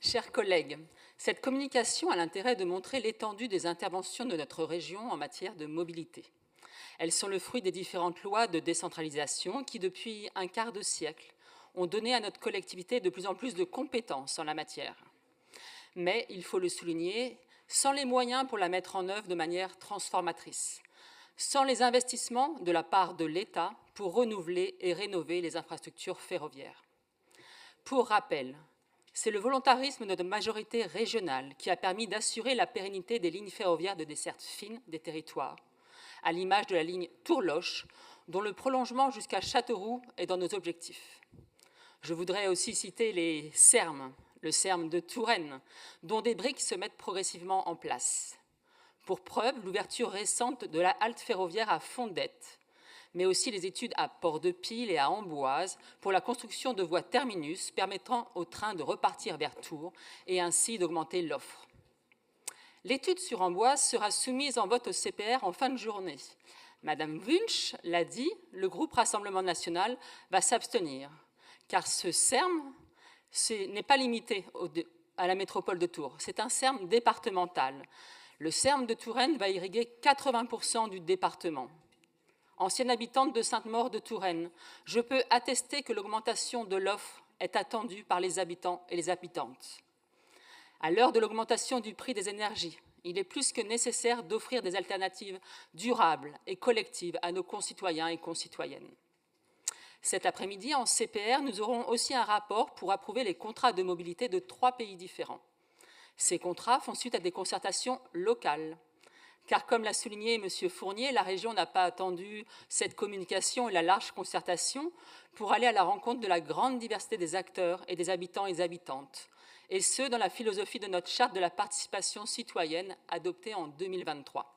Chers collègues, cette communication a l'intérêt de montrer l'étendue des interventions de notre région en matière de mobilité. Elles sont le fruit des différentes lois de décentralisation qui, depuis un quart de siècle, ont donné à notre collectivité de plus en plus de compétences en la matière. Mais, il faut le souligner, sans les moyens pour la mettre en œuvre de manière transformatrice, sans les investissements de la part de l'État pour renouveler et rénover les infrastructures ferroviaires. Pour rappel, c'est le volontarisme de notre majorité régionale qui a permis d'assurer la pérennité des lignes ferroviaires de desserte fine des territoires, à l'image de la ligne Tourloche, dont le prolongement jusqu'à Châteauroux est dans nos objectifs. Je voudrais aussi citer les SERM, le SERM de Touraine, dont des briques se mettent progressivement en place. Pour preuve, l'ouverture récente de la halte ferroviaire à Fondette, mais aussi les études à Port-de-Pile et à Amboise pour la construction de voies terminus permettant au train de repartir vers Tours et ainsi d'augmenter l'offre. L'étude sur Amboise sera soumise en vote au CPR en fin de journée. Madame Wunsch l'a dit, le groupe Rassemblement national va s'abstenir, car ce SERM n'est pas limité à la métropole de Tours, c'est un SERM départemental. Le SERM de Touraine va irriguer 80% du département. Ancienne habitante de Sainte-Maure de Touraine, je peux attester que l'augmentation de l'offre est attendue par les habitants et les habitantes. À l'heure de l'augmentation du prix des énergies, il est plus que nécessaire d'offrir des alternatives durables et collectives à nos concitoyens et concitoyennes. Cet après-midi, en CPR, nous aurons aussi un rapport pour approuver les contrats de mobilité de 3 pays différents. Ces contrats font suite à des concertations locales. Car, comme l'a souligné M. Fournier, la région n'a pas attendu cette communication et la large concertation pour aller à la rencontre de la grande diversité des acteurs et des habitants et des habitantes, et ce, dans la philosophie de notre charte de la participation citoyenne adoptée en 2023.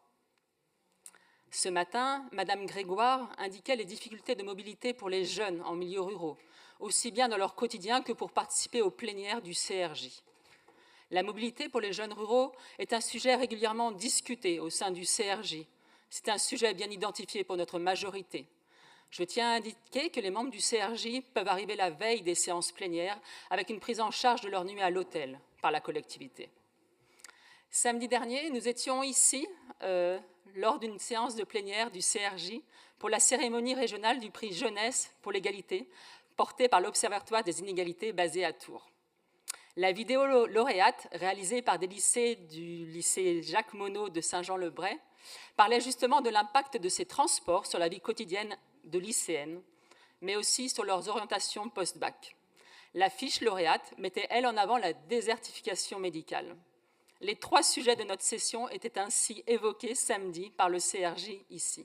Ce matin, Mme Grégoire indiquait les difficultés de mobilité pour les jeunes en milieu ruraux, aussi bien dans leur quotidien que pour participer aux plénières du CRJ. La mobilité pour les jeunes ruraux est un sujet régulièrement discuté au sein du CRJ. C'est un sujet bien identifié pour notre majorité. Je tiens à indiquer que les membres du CRJ peuvent arriver la veille des séances plénières avec une prise en charge de leur nuit à l'hôtel par la collectivité. Samedi dernier, nous étions ici lors d'une séance de plénière du CRJ pour la cérémonie régionale du prix Jeunesse pour l'égalité portée par l'Observatoire des inégalités basé à Tours. La vidéo lauréate, réalisée par des lycées du lycée Jacques Monod de Saint-Jean-le-Bray, parlait justement de l'impact de ces transports sur la vie quotidienne de lycéennes, mais aussi sur leurs orientations post-bac. La fiche lauréate mettait, elle, en avant la désertification médicale. Les 3 sujets de notre session étaient ainsi évoqués samedi par le CRJ ici.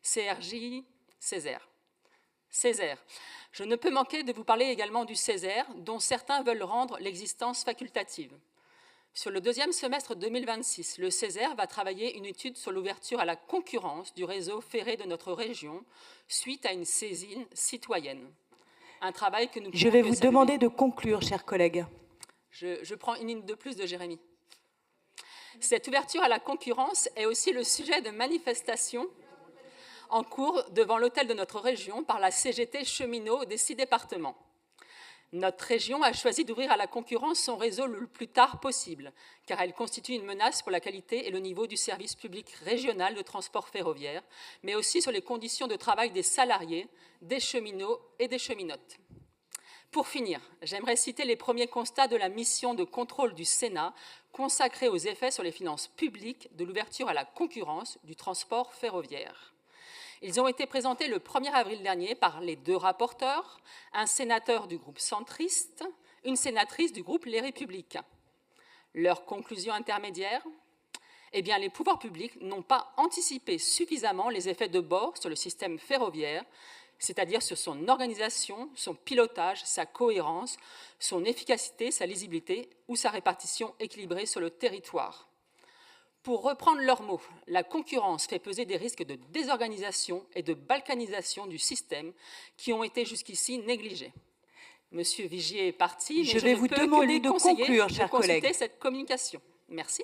CRJ, Césaire. Césaire. Je ne peux manquer de vous parler également du Césaire, dont certains veulent rendre l'existence facultative. Sur le 2e semestre 2026, le Césaire va travailler une étude sur l'ouverture à la concurrence du réseau ferré de notre région suite à une saisine citoyenne. Un travail que nous Je vais vous demander de conclure, chers collègues. Je prends une minute de plus de Jérémy. Cette ouverture à la concurrence est aussi le sujet de manifestations en cours devant l'hôtel de notre région par la CGT cheminot des 6 départements. Notre région a choisi d'ouvrir à la concurrence son réseau le plus tard possible, car elle constitue une menace pour la qualité et le niveau du service public régional de transport ferroviaire, mais aussi sur les conditions de travail des salariés, des cheminots et des cheminotes. Pour finir, j'aimerais citer les premiers constats de la mission de contrôle du Sénat consacrée aux effets sur les finances publiques de l'ouverture à la concurrence du transport ferroviaire. Ils ont été présentés le 1er avril dernier par les 2 rapporteurs, un sénateur du groupe centriste, une sénatrice du groupe Les Républicains. Leur conclusion intermédiaire ? Eh bien, les pouvoirs publics n'ont pas anticipé suffisamment les effets de bord sur le système ferroviaire, c'est-à-dire sur son organisation, son pilotage, sa cohérence, son efficacité, sa lisibilité ou sa répartition équilibrée sur le territoire. Pour reprendre leurs mots, la concurrence fait peser des risques de désorganisation et de balkanisation du système qui ont été jusqu'ici négligés. Monsieur Vigier est parti, mais je vais vous demander de conclure, chers collègues. Cette communication. Merci.